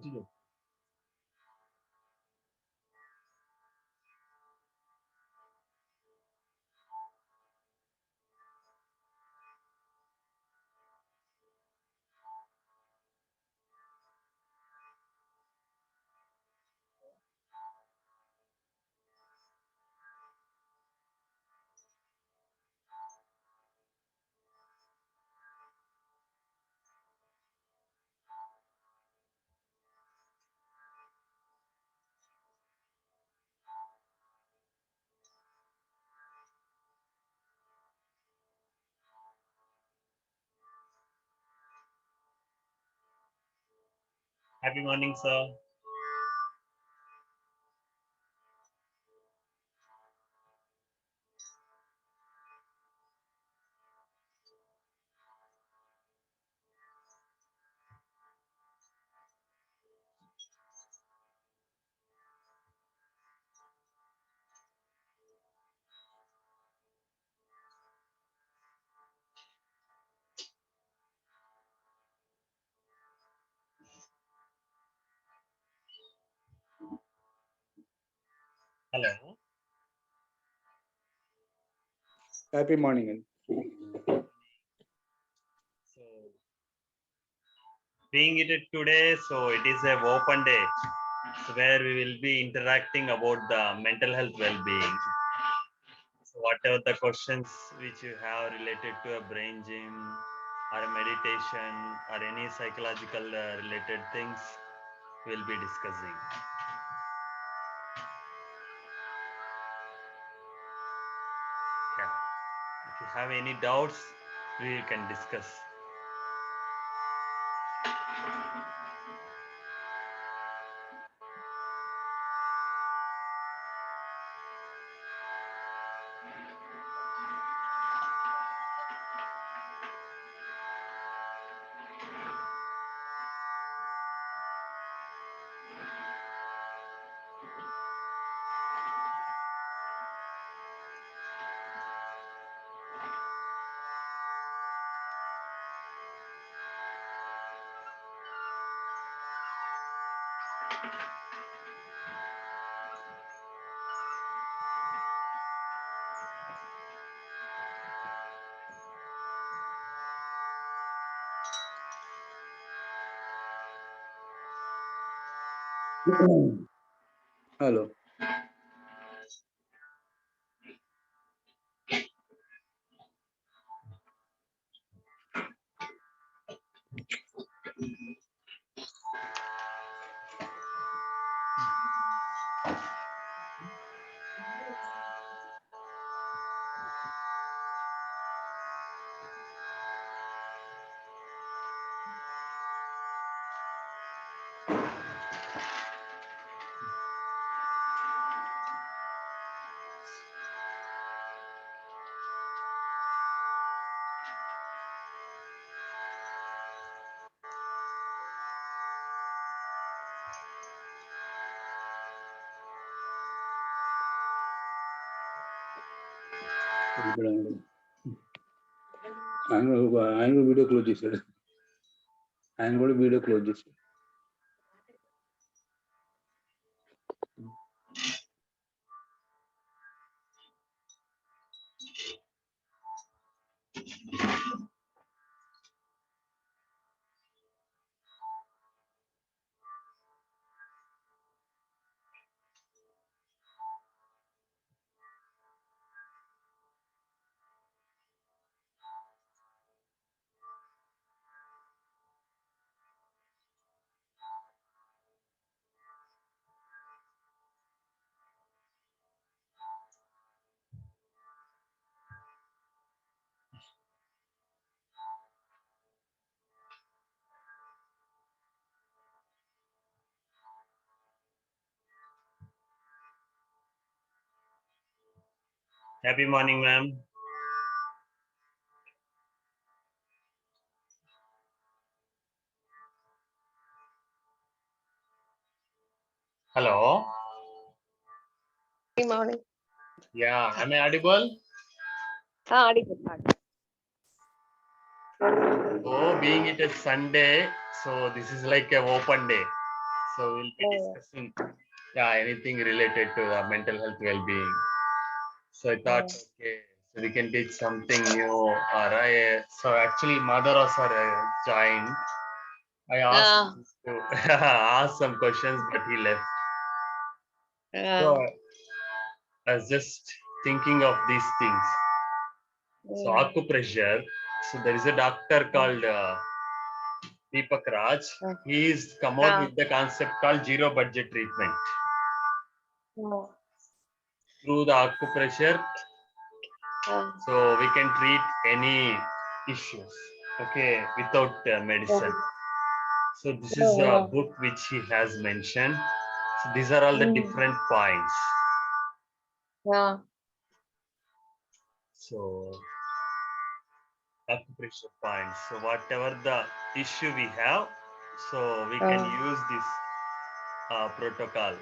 continue. Happy morning, sir. Hello. Happy morning. So, being it today, so it is a open day where we will be interacting about the mental health well-being. So, whatever the questions which you have related to a brain gym or a meditation or any psychological related things, we'll be discussing. Yeah. If you have any doubts, we can discuss. Hello. ఆయన video close చేశాడు. ఆయన కూడా video close చేశాడు. Happy morning, ma'am. Hello. Good morning. Yeah, am I audible? Audible. Oh, being it a Sunday, so this is like a open day. So we'll be Yeah. discussing anything related to mental health well-being. So I thought, okay, so we can teach something new. Or so actually, Mother also joined. I asked Yeah. him to ask some questions, but he left. So Yeah. I was just thinking of these things. So Mm. acupressure. So there is a doctor called Deepak Raj. Yeah. He's come out Yeah. with the concept called zero budget treatment. Yeah. Through the acupressure, Yeah. so we can treat any issues, okay, without medicine. So this is a Yeah. book which he has mentioned. So these are all the Mm. different points. Yeah. So acupressure points. So whatever the issue we have, so we can Yeah. use this protocol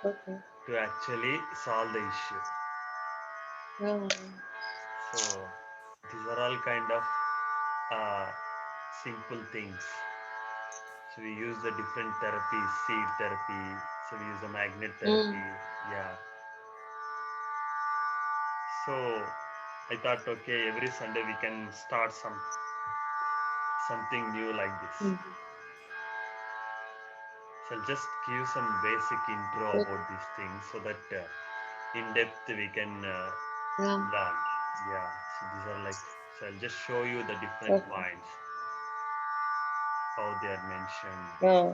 Okay. to actually solve the issue. Yeah. So these are all kind of uh, simple things. So we use the different therapies, seed therapy. So we use the magnet therapy. Yeah. So I thought, okay, every Sunday we can start something new like this. Mm. So I'll just give some basic intro Okay. about these things so that in depth we can Yeah. learn. Yeah. So these are like. So I'll just show you the different Okay. points how they are mentioned. Yeah.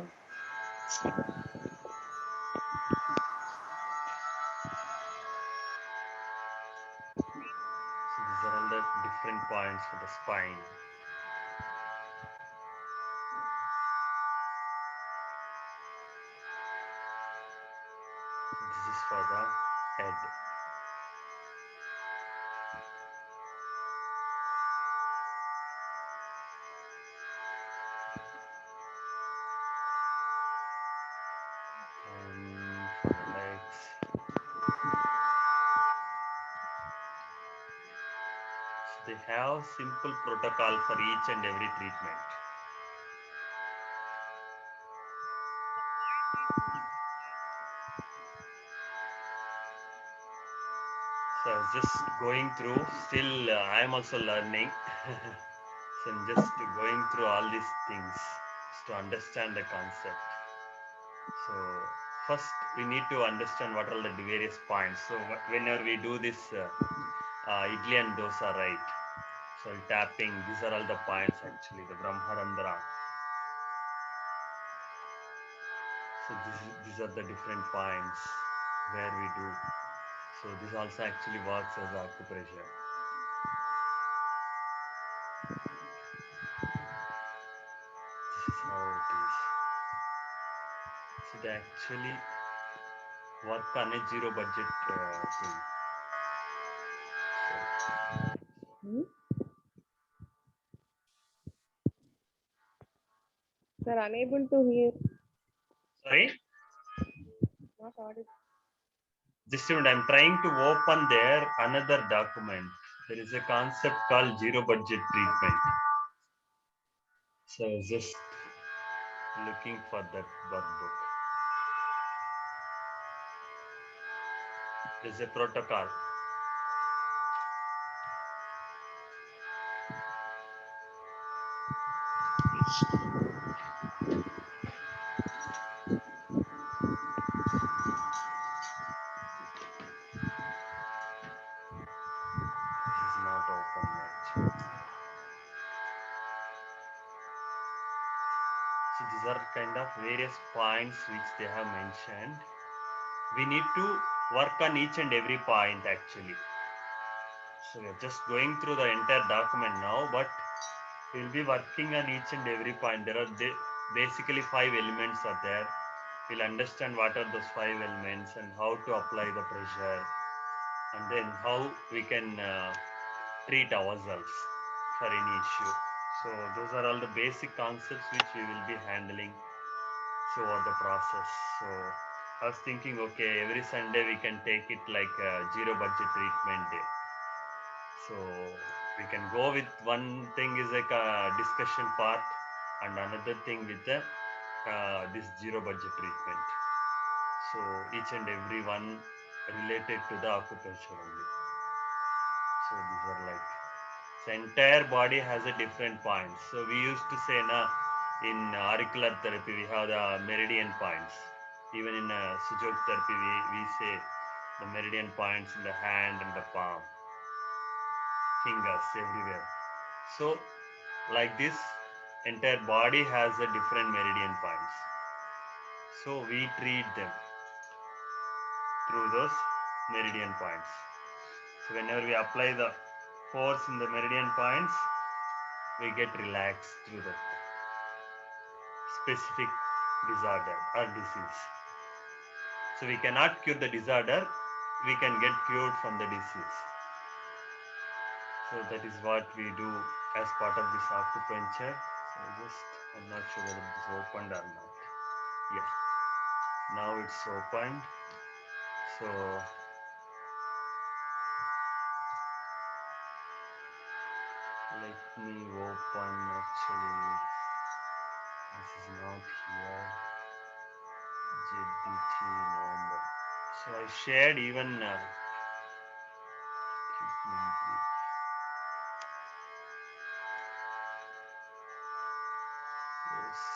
So these are all the different points for the spine. This is for the head. And for the legs. So they have simple protocol for each and every treatment. So I was just going through. Still, I am also learning. So I'm just going through all these things to understand the concept. So first, we need to understand what are the various points. So whenever we do this idli and dosa, right? So tapping, these are all the points actually. The Brahmarandra. So these are the different points where we do. So this also actually works as acupressure. This is how it is. So they actually work on a zero budget thing. Hmm? Sir, unable to hear. Sorry, Not audible. just a minute. I'm trying to open there another document. There is a concept called zero budget treatment. So just looking for that workbook. There's a protocol. This is not open yet. So these are kind of various points which they have mentioned. We need to work on each and every point actually. So we are just going through the entire document now, but we'll be working on each and every point. There are basically 5 elements are there. We'll understand what are those 5 elements and how to apply the pressure, and then how we can treat ourselves for any issue. So those are all the basic concepts which we will be handling throughout the process. So I was thinking, okay, every Sunday we can take it like a zero budget treatment day. So we can go with one thing is like a discussion part and another thing with the this zero budget treatment. So each and every one related to the acupuncture only. So these are like, so entire body has a different points. So we used to say in auricular therapy we have the meridian points. Even in Sujok therapy we say the meridian points in the hand and the palm, fingers everywhere. So like this, entire body has a different meridian points. So we treat them through those meridian points. So whenever we apply the force in the meridian points, we get relaxed through the specific disorder or disease. So we cannot cure the disorder, we can get cured from the disease. So that is what we do as part of this acupuncture. So I'm not sure whether it is opened or not. Yeah, now it's opened. So let me open, actually this is not here. JDT November. So I shared even treatment group.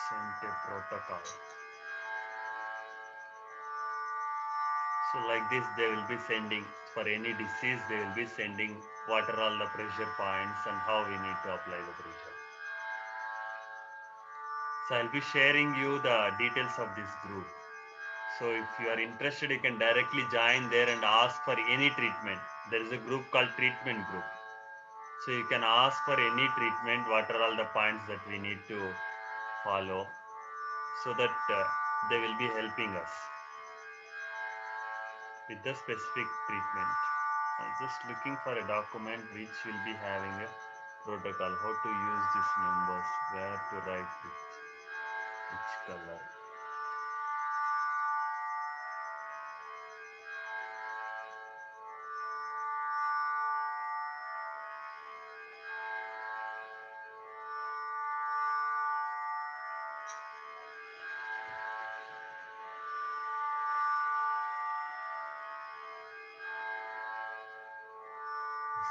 Sent a protocol. So like this they will be sending, for any disease they will be sending what are all the pressure points and how we need to apply the pressure. So I'll be sharing you the details of this group. So if you are interested, you can directly join there and ask for any treatment. There is a group called treatment group. So you can ask for any treatment, what are all the points that we need to follow, so that they will be helping us with the specific treatment. I'm just looking for a document which will be having a protocol, how to use these numbers, where to write with which color.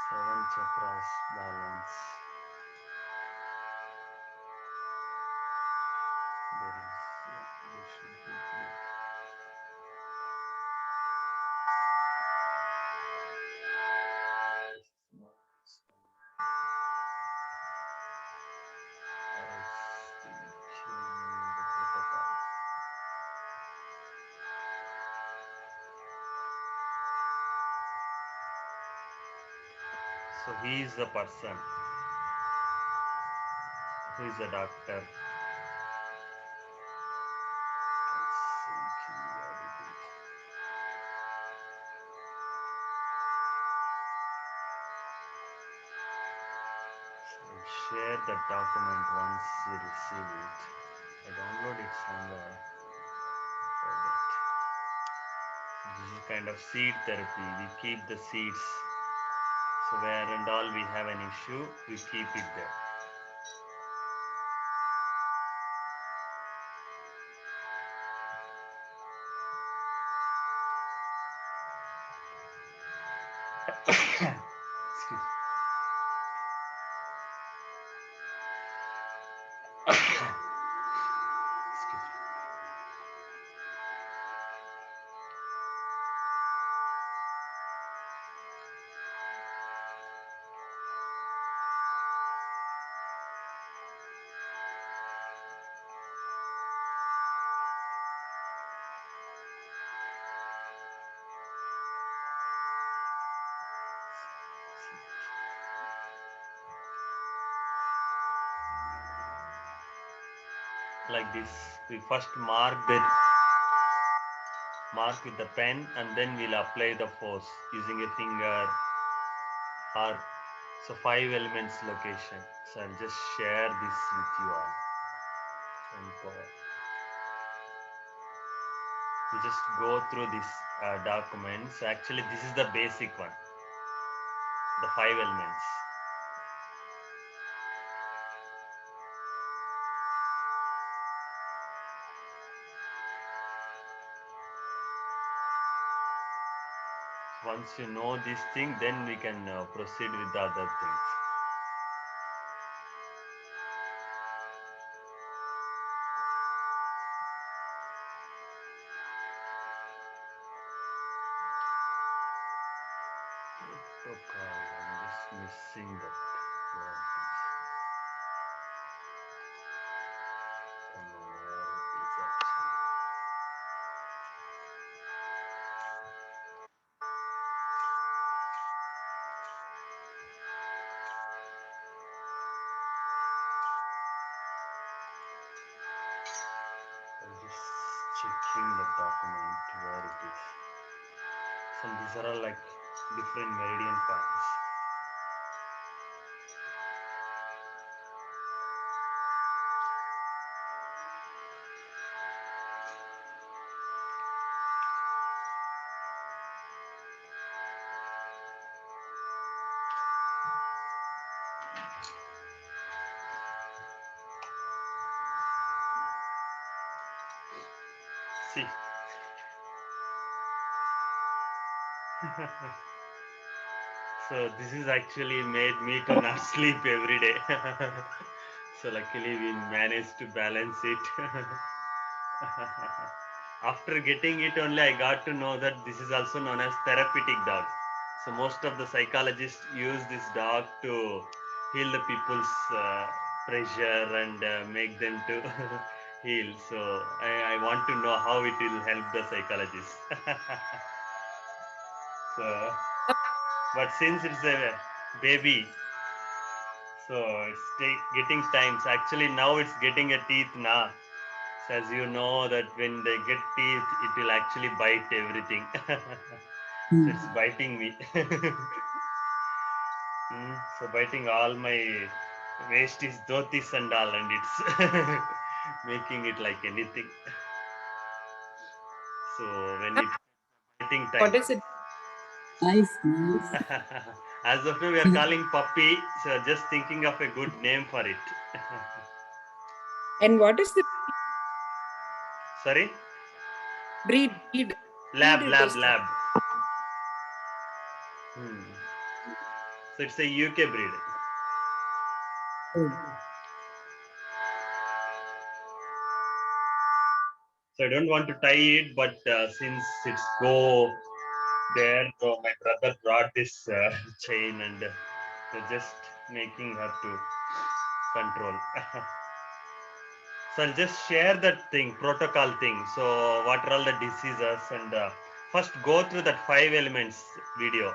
Seven chakras balance. There should be three. So he is the person who is a doctor. I'll share that document once you receive it. I download it somewhere. Forget. This is kind of seed therapy. We keep the seeds. So where and all we have an issue, we keep it there. Excuse me. Excuse me. Like this, we first mark with the pen, and then we'll apply the force using a finger or so 5 elements location. So I'll just share this with you all. You just go through these documents. Actually, this is the basic one, the 5 elements. Once you know this thing, then we can proceed with the other things. Protocol, I'm just missing that. Where it is. Come on, where it is actually. I'm just checking the document where it is. So these are all like different meridian points. See. So this is actually made me to not sleep every day. So luckily we managed to balance it. After getting it only, I got to know that this is also known as therapeutic dog. So most of the psychologists use this dog to heal the people's pressure and make them to heal. So I want to know how it will help the psychologists. So, but since it's a baby, so it's getting times. Actually, now it's getting a teeth now. So as you know that when they get teeth, it will actually bite everything. So it's biting me. So biting all my wasties, dhotis and all, and it's making it like anything. So when it's biting time. What is it? Nice, nice. As of now, we are calling puppy. So just thinking of a good name for it. And what is the Sorry? breed? Lab, Breed it lab, is. lab. So it's a UK breed. Oh, So I don't want to tie it, but since it's go there, so my brother brought this chain and they're just making her to control. So I'll just share that thing, protocol thing. So what are all the diseases and first go through that 5 elements video.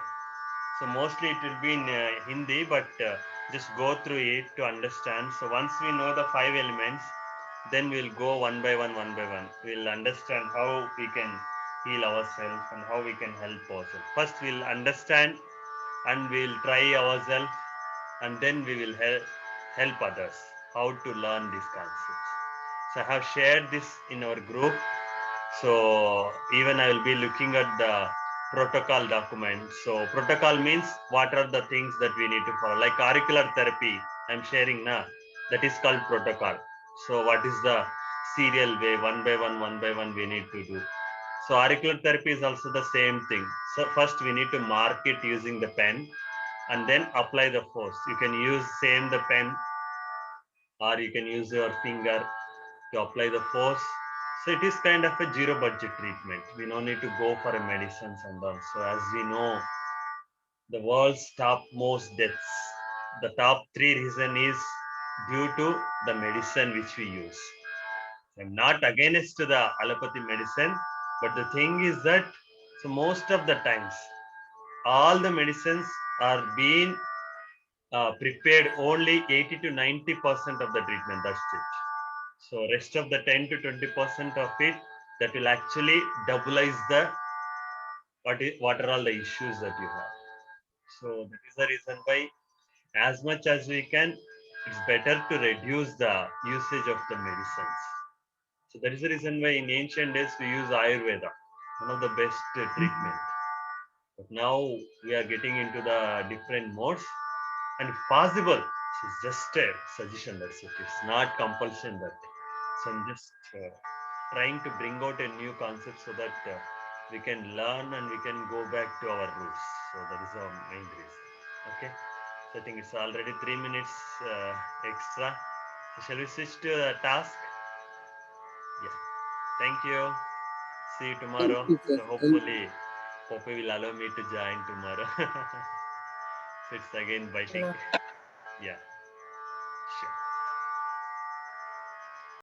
So mostly it will be in Hindi, but just go through it to understand. So once we know the 5 elements, then we'll go one by one, one by one. We'll understand how we can heal ourselves and how we can help ourselves. First, we'll understand and we'll try ourselves, and then we will help others how to learn these concepts. So I have shared this in our group. So even I will be looking at the protocol document. So protocol means what are the things that we need to follow. Like auricular therapy, I'm sharing now. That is called protocol. So what is the serial way, one by one we need to do. So auricular therapy is also the same thing. So first we need to mark it using the pen and then apply the force. You can use same the pen or you can use your finger to apply the force. So it is kind of a zero budget treatment. We don't need to go for a medicines and all. So as we know, the world's top most deaths, the top 3 reason is due to the medicine which we use. I'm not against the allopathy medicine, but the thing is that so most of the times all the medicines are being prepared only 80 to 90% of the treatment. That's it. So rest of the 10 to 20% of it that will actually doubleize the what are all the issues that you have. So that is the reason why as much as we can, it's better to reduce the usage of the medicines. So that is the reason why in ancient days we use Ayurveda, one of the best treatment. But now we are getting into the different modes, and if possible, it's just a suggestion. That's it. It's not compulsion that. So I'm just trying to bring out a new concept so that we can learn and we can go back to our roots. So that is our main reason. Okay. So I think it's already 3 minutes extra. So shall we switch to the task? Yeah. Thank you. See you tomorrow. Thank you, sir. So hopefully, Poppy will allow me to join tomorrow. So it's again biting. Yeah.